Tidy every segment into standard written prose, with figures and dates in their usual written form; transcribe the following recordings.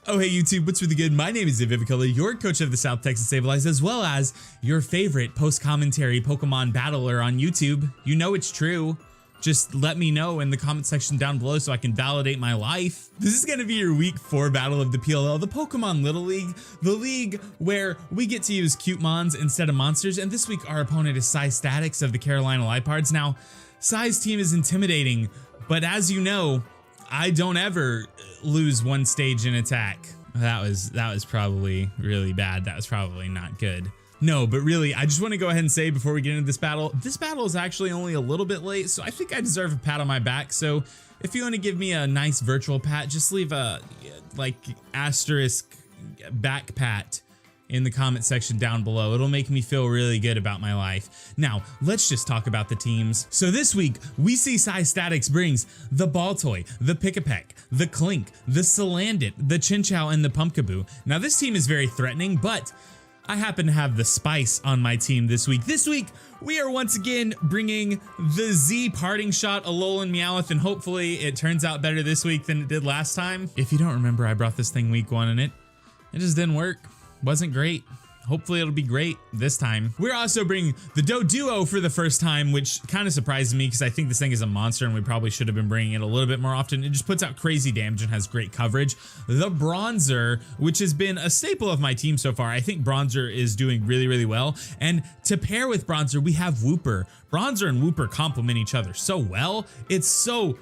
Oh, hey YouTube, what's really good? My name is Vivicola, your coach of the South Texas Sableyes, as well as your favorite post-commentary Pokemon battler on YouTube. You know it's true. Just let me know in the comment section down below so I can validate my life. This is gonna be your week 4 battle of the PLL, the Pokemon Little League, the league where we get to use cute mons instead of monsters. And this week our opponent is Statics of the Carolina Liepards. Now, Sai's team is intimidating, but as you know, I don't ever lose one stage in attack. That was probably really bad. That was probably not good. No, but really, I just want to go ahead and say before we get into this battle is actually only a little bit late, so I think I deserve a pat on my back. So if you want to give me a nice virtual pat, just leave a like asterisk back pat in the comment section down below. It'll make me feel really good about my life. Now, let's just talk about the teams. So this week, we see Statics brings the Baltoy, the Pick-a-Peck, the Clink, the Salandit, the Chinchou, and the Pumpkaboo. Now, this team is very threatening, but I happen to have the Spice on my team this week. This week, we are once again bringing the Z Parting Shot Alolan Meowth, and hopefully it turns out better this week than it did last time. If you don't remember, I brought this thing week 1 and it just didn't work. Wasn't great. Hopefully it'll be great this time. We're also bringing the Doduo for the first time, which kind of surprises me because I think this thing is a monster and we probably should have been bringing it a little bit more often. It just puts out crazy damage and has great coverage. The Bronzer, which has been a staple of my team so far. I think Bronzer is doing really, really well. And to pair with Bronzer, we have Wooper. Bronzer and Wooper complement each other so well. It's so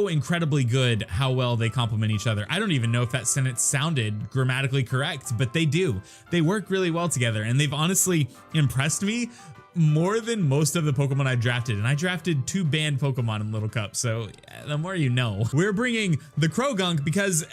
incredibly good how well they complement each other. I don't even know if that sentence sounded grammatically correct, but they do. They work really well together, and they've honestly impressed me more than most of the Pokemon I drafted. And I drafted 2 banned Pokemon in Little Cup, so the more you know. We're bringing the Krogunk because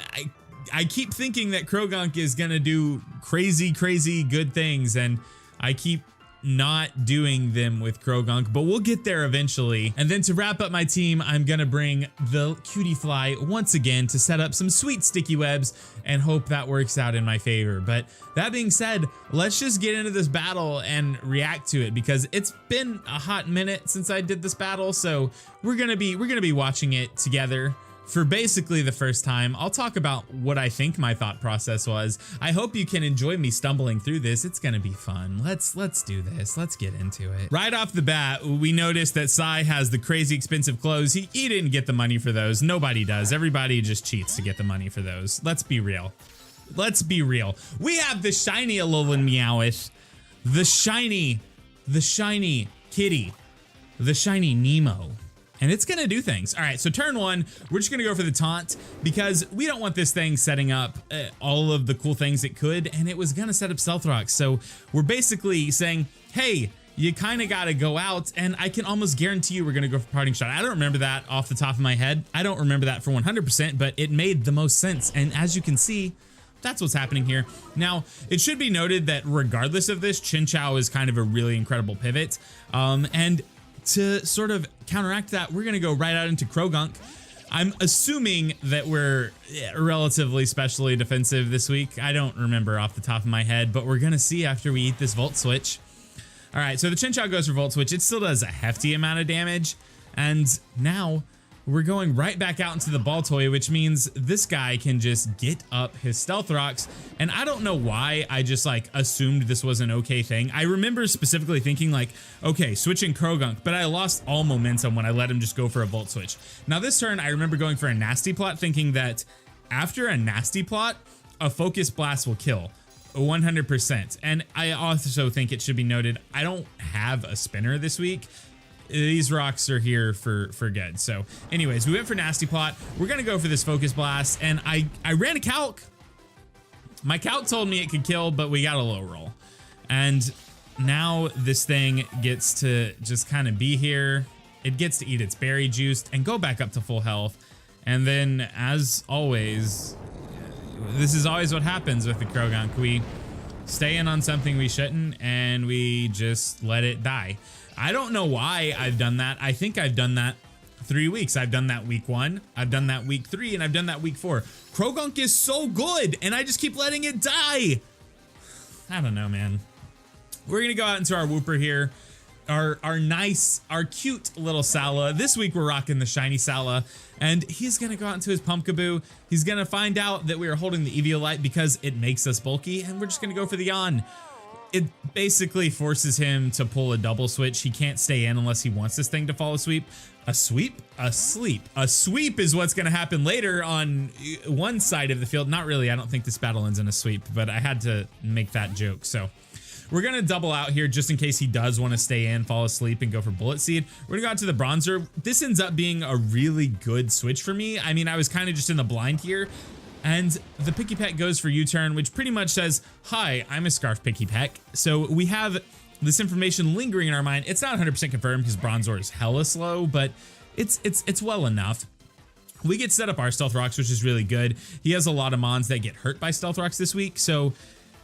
I keep thinking that Krogunk is gonna do crazy good things, and I keep not doing them with Krogunk, but we'll get there eventually. And then to wrap up my team, I'm gonna bring the Cutie Fly once again to set up some sweet sticky webs and hope that works out in my favor. But that being said, let's just get into this battle and react to it because it's been a hot minute since I did this battle, so we're gonna be watching it together for basically the first time. I'll talk about what I think my thought process was. I hope you can enjoy me stumbling through this. It's gonna be fun. Let's do this. Let's get into it. Right off the bat, we noticed that Sai has the crazy expensive clothes. He didn't get the money for those. Nobody does. Everybody just cheats to get the money for those. Let's be real. Let's be real. We have the shiny Alolan Meowth, the shiny Kitty, the shiny Nemo. And it's gonna do things. All right, so turn 1, we're just gonna go for the taunt because we don't want this thing setting up all of the cool things it could, and it was gonna set up Stealth Rocks. So we're basically saying, hey, you kind of gotta go out, and I can almost guarantee you we're gonna go for Parting Shot. I don't remember that off the top of my head. I don't remember that for 100%, but it made the most sense. And as you can see, that's what's happening here. Now, it should be noted that regardless of this, Chinchou is kind of a really incredible pivot. And to sort of counteract that, we're gonna go right out into Krogunk. I'm assuming that we're relatively specially defensive this week. I don't remember off the top of my head, but we're gonna see after we eat this Volt Switch. All right, so the Chinchou goes for Volt Switch. It still does a hefty amount of damage, and now we're going right back out into the Baltoy, which means this guy can just get up his Stealth Rocks. And I don't know why I just like assumed this was an okay thing. I remember specifically thinking like, okay, switching Krogunk, but I lost all momentum when I let him just go for a Volt Switch. Now this turn, I remember going for a Nasty Plot, thinking that after a Nasty Plot, a Focus Blast will kill 100%. And I also think it should be noted, I don't have a spinner this week. These rocks are here for good. So anyways, we went for Nasty Plot. We're gonna go for this Focus Blast, and I ran a calc. My calc told me it could kill, but we got a low roll. And now this thing gets to just kind of be here. It gets to eat its berry juice and go back up to full health. And then, as always, this is always what happens with the Krogunk. We stay in on something we shouldn't, and we just let it die. I don't know why I've done that. I think I've done that 3 weeks. I've done that week 1, I've done that week 3, and I've done that week 4. Krogunk is so good, and I just keep letting it die. I don't know, man. We're gonna go out into our Wooper here. our cute little Sala. This week we're rocking the shiny Sala, and he's gonna go out into his Pumpkaboo. He's gonna find out that we are holding the Eviolite because it makes us bulky, and we're just gonna go for the yawn. It basically forces him to pull a double switch. He can't stay in unless he wants this thing to fall asleep. A sweep? A sleep. A sweep is what's going to happen later on one side of the field. Not really. I don't think this battle ends in a sweep, but I had to make that joke. So we're going to double out here just in case he does want to stay in, fall asleep, and go for Bullet Seed. We're going to go out to the Bronzer. This ends up being a really good switch for me. I mean, I was kind of just in the blind here. And the Picky Peck goes for U-turn, which pretty much says, hi, I'm a Scarf Picky Peck. So we have this information lingering in our mind. It's not 100% confirmed because Bronzor is hella slow, but it's well enough. We get set up our Stealth Rocks, which is really good. He has a lot of mons that get hurt by Stealth Rocks this week, so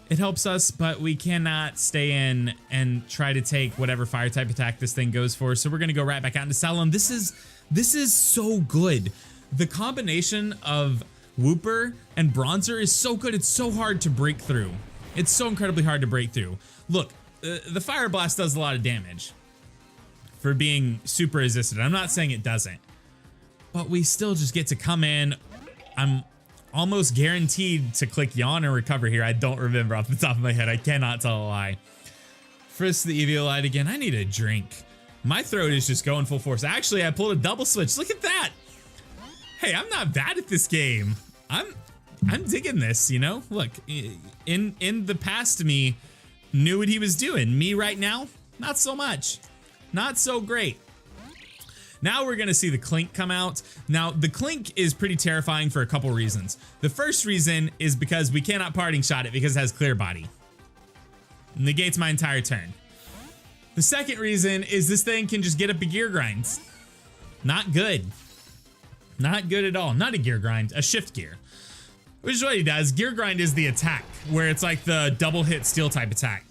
it helps us, but we cannot stay in and try to take whatever fire type attack this thing goes for. So we're gonna go right back out into Salem. This is so good. The combination of Wooper and Bronzer is so good. It's so hard to break through. It's so incredibly hard to break through. Look, the Fire Blast does a lot of damage for being super resistant. I'm not saying it doesn't, but we still just get to come in. I'm almost guaranteed to click Yawn and recover here. I don't remember off the top of my head. I cannot tell a lie. Frisk the Eviolite again. I need a drink. My throat is just going full force. Actually, I pulled a double switch. Look at that. Hey, I'm not bad at this game. I'm digging this, you know? Look, in the past, me knew what he was doing. Me right now, not so much. Not so great. Now we're gonna see the Clink come out. Now, the Clink is pretty terrifying for a couple reasons. The first reason is because we cannot parting shot it because it has Clear Body. Negates my entire turn. The second reason is this thing can just get up a gear grind. Not good. Not good at all. Not a gear grind, a shift gear. Which is what he does. Gear grind is the attack, where it's like the double hit steel type attack.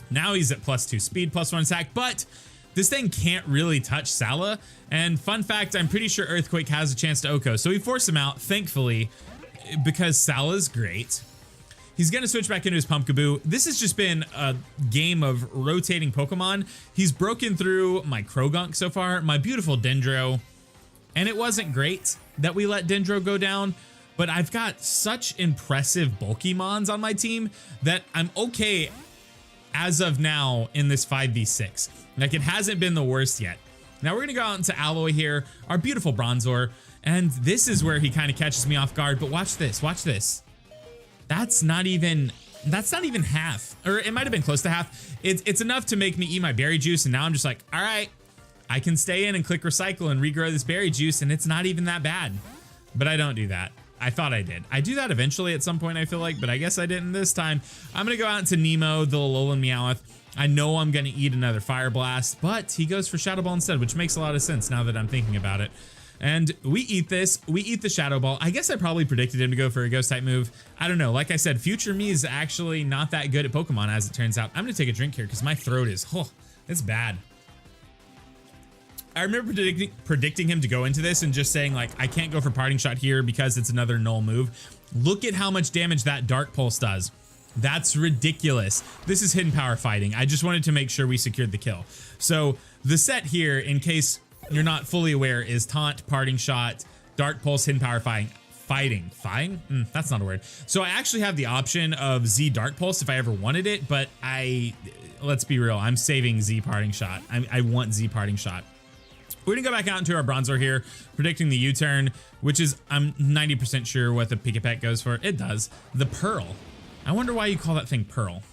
Now he's at +2 speed, +1 attack, but this thing can't really touch Sala. And fun fact, I'm pretty sure Earthquake has a chance to Oko. So we force him out, thankfully, because Sala's great. He's gonna switch back into his Pumpkaboo. This has just been a game of rotating Pokemon. He's broken through my Krogunk so far, my beautiful Dendro, and it wasn't great that we let Dendro go down, but I've got such impressive bulky mons on my team that I'm okay as of now in this 5v6. Like, it hasn't been the worst yet. Now we're gonna go out into Alloy here, our beautiful Bronzor, and this is where he kind of catches me off guard, but watch this, watch this. That's not even half, or it might have been close to half. It's enough to make me eat my berry juice, and now I'm just like, all right, I can stay in and click recycle and regrow this berry juice, and it's not even that bad. But I don't do that. I thought I did. I do that eventually at some point, I feel like, but I guess I didn't this time. I'm gonna go out into Nemo, the Alolan Meowth. I know I'm gonna eat another Fire Blast, but he goes for Shadow Ball instead, which makes a lot of sense now that I'm thinking about it. And we eat this, we eat the Shadow Ball. I guess I probably predicted him to go for a Ghost type move. I don't know, like I said, future me is actually not that good at Pokemon as it turns out. I'm gonna take a drink here because my throat is, it's bad. I remember predicting him to go into this and just saying like, I can't go for Parting Shot here because it's another null move. Look at how much damage that Dark Pulse does. That's ridiculous. This is hidden power fighting. I just wanted to make sure we secured the kill. So the set here, in case you're not fully aware, is Taunt, Parting Shot, Dark Pulse, Hidden Power Fighting. That's not a word. So I actually have the option of Z Dark Pulse if I ever wanted it, but let's be real, I'm saving Z Parting Shot. I want Z Parting Shot. We're gonna go back out into our Bronzor here, predicting the U-turn, which is, I'm 90% sure what the Pikipek goes for. It does. The Pearl. I wonder why you call that thing Pearl.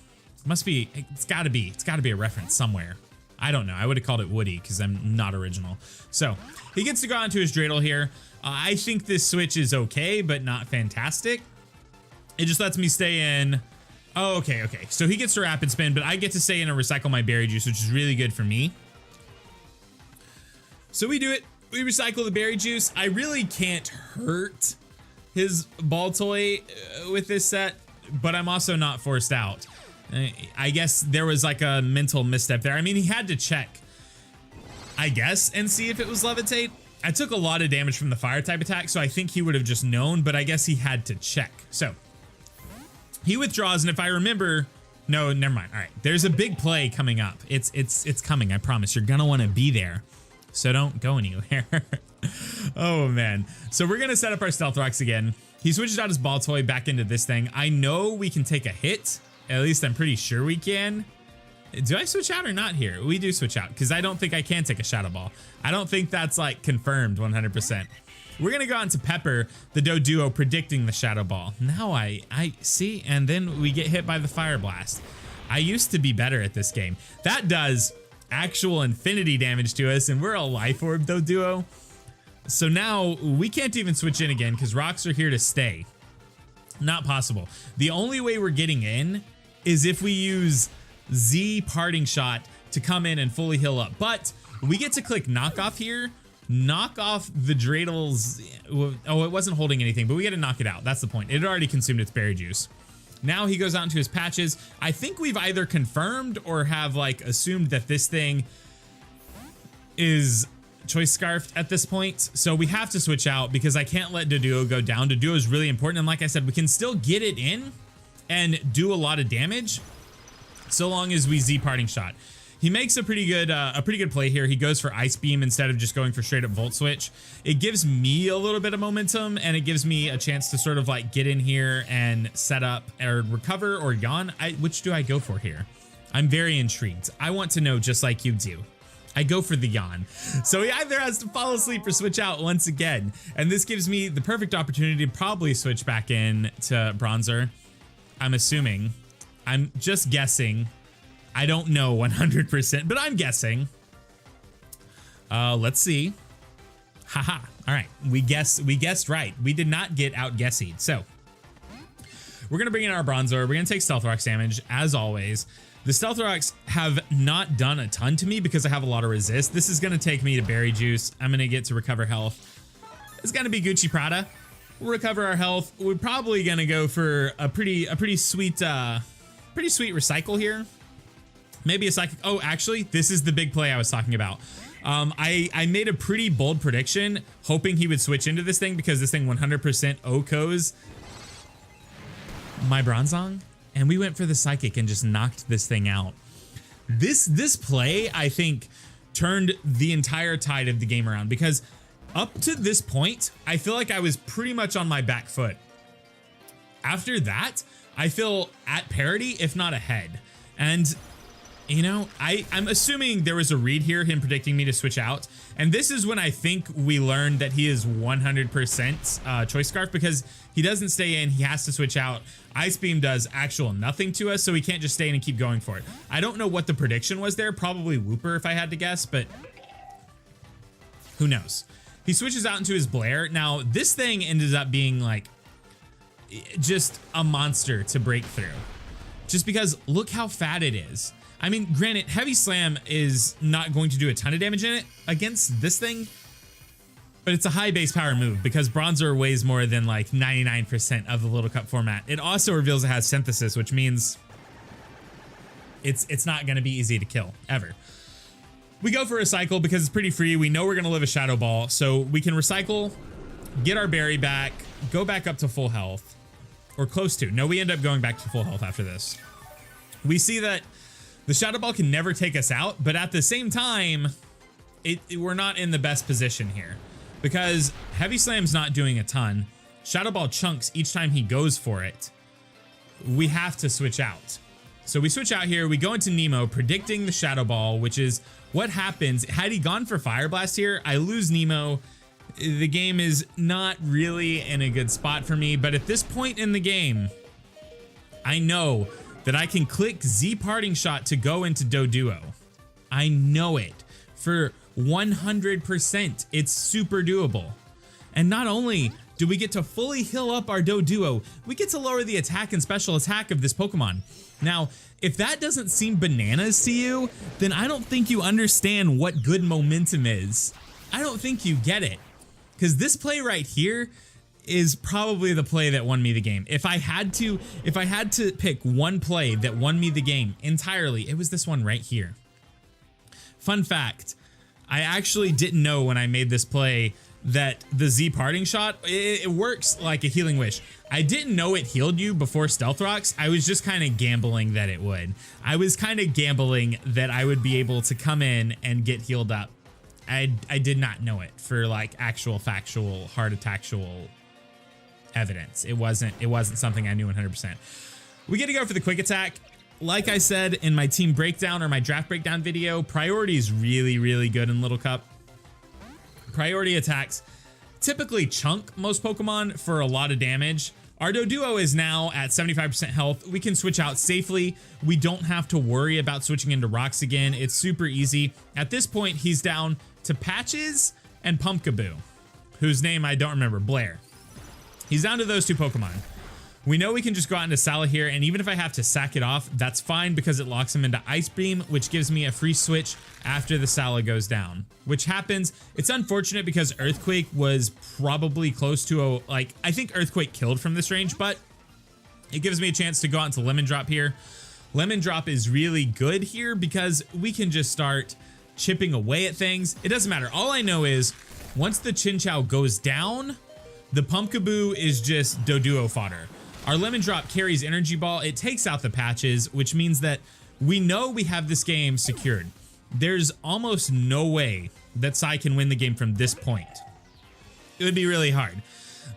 Must be, it's gotta be a reference somewhere. I don't know. I would have called it Woody because I'm not original. So he gets to go on to his Dreidel here. I think this switch is okay, but not fantastic. It just lets me stay in. Oh, okay. So he gets to Rapid Spin, but I get to stay in and recycle my Berry Juice, which is really good for me. So we do it. We recycle the Berry Juice. I really can't hurt his Ball Toy with this set, but I'm also not forced out. I guess there was like a mental misstep there. I mean, he had to check, I guess, and see if it was Levitate. I took a lot of damage from the fire type attack, so I think he would have just known, but I guess he had to check. So he withdraws, and if I remember No, never mind. All right, there's a big play coming up. It's coming. I promise. You're gonna want to be there, so don't go anywhere. Oh man. So we're gonna set up our stealth rocks again. He switches out his ball toy back into this thing. I know we can take a hit. At least I'm pretty sure we can. Do I switch out or not here? We do switch out because I don't think I can take a shadow ball. I don't think that's like confirmed 100%. We're gonna go on to Pepper, the Doduo, predicting the shadow ball. Now I see, and then we get hit by the fire blast. I used to be better at this game. That does actual infinity damage to us, and we're a life orb Doduo. So now we can't even switch in again because rocks are here to stay. Not possible. The only way we're getting in is if we use Z parting shot to come in and fully heal up. But we get to click knock off here, knock off the Dreidel's. Oh, it wasn't holding anything, but we get to knock it out. That's the point. It had already consumed its berry juice. Now he goes out into his patches. I think we've either confirmed or have like assumed that this thing is choice scarfed at this point. So we have to switch out because I can't let Doduo go down. Doduo is really important. And like I said, we can still get it in and do a lot of damage so long as we Z parting shot. He makes a pretty good play here. He goes for Ice Beam instead of just going for straight up Volt Switch. It gives me a little bit of momentum and it gives me a chance to sort of like get in here and set up or recover or yawn. Which do I go for here? I'm very intrigued. I want to know just like you do. I go for the yawn. So he either has to fall asleep or switch out once again. And this gives me the perfect opportunity to probably switch back in to Bronzer. I'm assuming. I'm just guessing. I don't know 100%, but I'm guessing. Let's see. Haha. All right. We guessed right. We did not get outguessed. So we're going to bring in our Bronzer. We're going to take Stealth Rocks damage as always. The Stealth Rocks have not done a ton to me because I have a lot of resist. This is going to take me to Berry Juice. I'm going to get to recover health. It's going to be Gucci Prada. We'll recover our health. We're probably going to go for a pretty sweet recycle here. Maybe a psychic. Oh, actually, this is the big play I was talking about. I made a pretty bold prediction hoping he would switch into this thing because this thing 100% OHKOs my Bronzong. And we went for the psychic and just knocked this thing out. This play, I think, turned the entire tide of the game around because up to this point, I feel like I was pretty much on my back foot. After that, I feel at parity, if not ahead. And, you know, I'm assuming there was a read here, him predicting me to switch out. And this is when I think we learned that he is 100% Choice Scarf because he doesn't stay in, he has to switch out. Ice Beam does actual nothing to us, so he can't just stay in and keep going for it. I don't know what the prediction was there, probably Wooper if I had to guess, but who knows? He switches out into his Blair. Now, this thing ended up being like just a monster to break through. Just because look how fat it is. I mean, granted, Heavy Slam is not going to do a ton of damage in it against this thing, but it's a high base power move because Bronzer weighs more than like 99% of the Little Cup format. It also reveals it has Synthesis, which means it's not going to be easy to kill, ever. We go for a Recycle because it's pretty free. We know we're going to live a Shadow Ball, so we can Recycle, get our berry back, go back up to full health, or close to. No, we end up going back to full health after this. We see that the Shadow Ball can never take us out, but at the same time, we're not in the best position here because Heavy Slam's not doing a ton. Shadow Ball chunks each time he goes for it. We have to switch out. So we switch out here. We go into Nemo, predicting the Shadow Ball, which is what happens. Had he gone for Fire Blast here, I lose Nemo. The game is not really in a good spot for me, but at this point in the game, I know that I can click Z Parting Shot to go into Doduo. I know it for 100%. It's super doable. And not only do we get to fully heal up our Doduo, we get to lower the attack and special attack of this Pokemon. Now, if that doesn't seem bananas to you, then I don't think you understand what good momentum is. I don't think you get it. Because this play right here is probably the play that won me the game. If I had to pick one play that won me the game entirely, it was this one right here. Fun fact, I actually didn't know when I made this play that the Z parting shot, it works like a healing wish. I didn't know it healed you before Stealth Rocks. I was just kind of gambling that it would. I was kind of gambling that I would be able to come in and get healed up. I did not know it for like actual factual heart attacktual evidence. It wasn't something I knew 100%. We get to go for the quick attack. Like I said in my team breakdown or my draft breakdown video, priority is really, really good in Little Cup. Priority attacks typically chunk most Pokemon for a lot of damage. Our Doduo is now at 75% health. We can switch out safely. We don't have to worry about switching into rocks again. It's super easy. At this point, he's down to Patches and Pumpkaboo, whose name I don't remember, Blair. He's down to those two Pokemon. We know we can just go out into Sala here, and even if I have to sack it off, that's fine because it locks him into Ice Beam, which gives me a free switch after the Sala goes down, which happens. It's unfortunate because Earthquake was probably close to I think Earthquake killed from this range, but it gives me a chance to go out into Lemon Drop here. Lemon Drop is really good here because we can just start chipping away at things. It doesn't matter. All I know is once the Chinchou goes down, the Pumpkaboo is just Doduo fodder. Our Lemon Drop carries Energy Ball. It takes out the Patches, which means that we know we have this game secured. There's almost no way that Sai can win the game from this point. It would be really hard.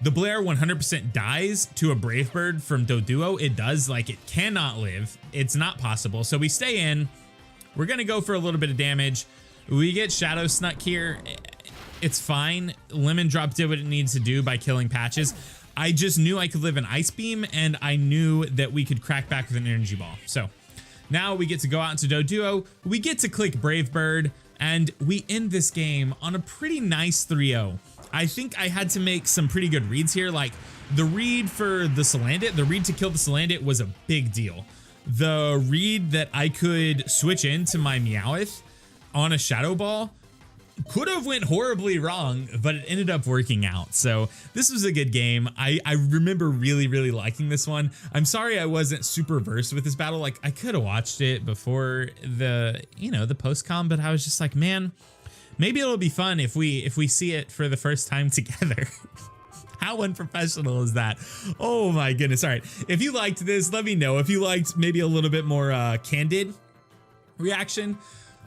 The Blair 100% dies to a Brave Bird from Doduo. It does, like, it cannot live. It's not possible. So we stay in. We're going to go for a little bit of damage. We get Shadow Snuck here. It's fine. Lemon Drop did what it needs to do by killing Patches. I just knew I could live an Ice Beam, and I knew that we could crack back with an Energy Ball. So now we get to go out into Doduo. We get to click Brave Bird, and we end this game on a pretty nice 3-0. I think I had to make some pretty good reads here. Like the read for the Salandit, the read to kill the Salandit was a big deal. The read that I could switch into my Meowth on a Shadow Ball could have went horribly wrong, but it ended up working out. So this was a good game. I remember really, really liking this one. I'm sorry I wasn't super versed with this battle. Like I could have watched it before the, the post-com, but I was just like, man, maybe it'll be fun if we see it for the first time together. How unprofessional is that? Oh my goodness. All right. If you liked this, let me know. If you liked maybe a little bit more candid reaction,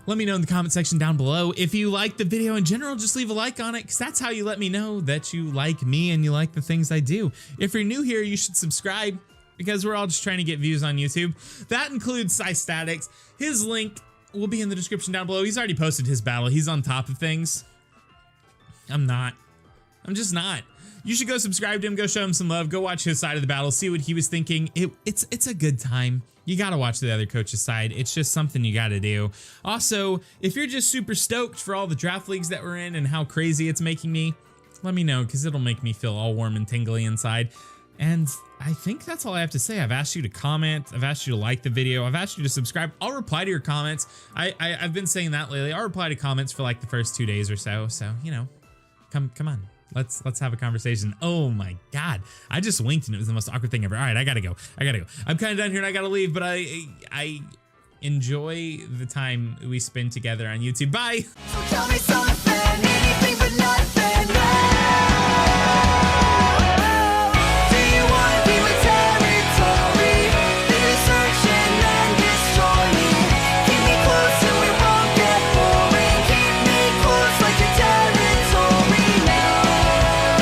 let me know in the comment section down below. If you like the video in general, just leave a like on it because that's how you let me know that you like me and you like the things I do. If you're new here, you should subscribe because we're all just trying to get views on YouTube. That includes Sai Statics. His link will be in the description down below. He's already posted his battle. He's on top of things. I'm not. I'm just not. You should go subscribe to him, go show him some love, go watch his side of the battle, see what he was thinking. It's a good time. You gotta watch the other coach's side. It's just something you gotta do. Also, if you're just super stoked for all the draft leagues that we're in and how crazy it's making me, let me know because it'll make me feel all warm and tingly inside. And I think that's all I have to say. I've asked you to comment. I've asked you to like the video. I've asked you to subscribe. I'll reply to your comments. I've been saying that lately. I'll reply to comments for like the first 2 days or so. So, come on. Let's have a conversation. Oh my God. I just winked and it was the most awkward thing ever. All right, I gotta go. I'm kind of done here and I gotta leave, but I enjoy the time we spend together on YouTube. Bye. So tell me something.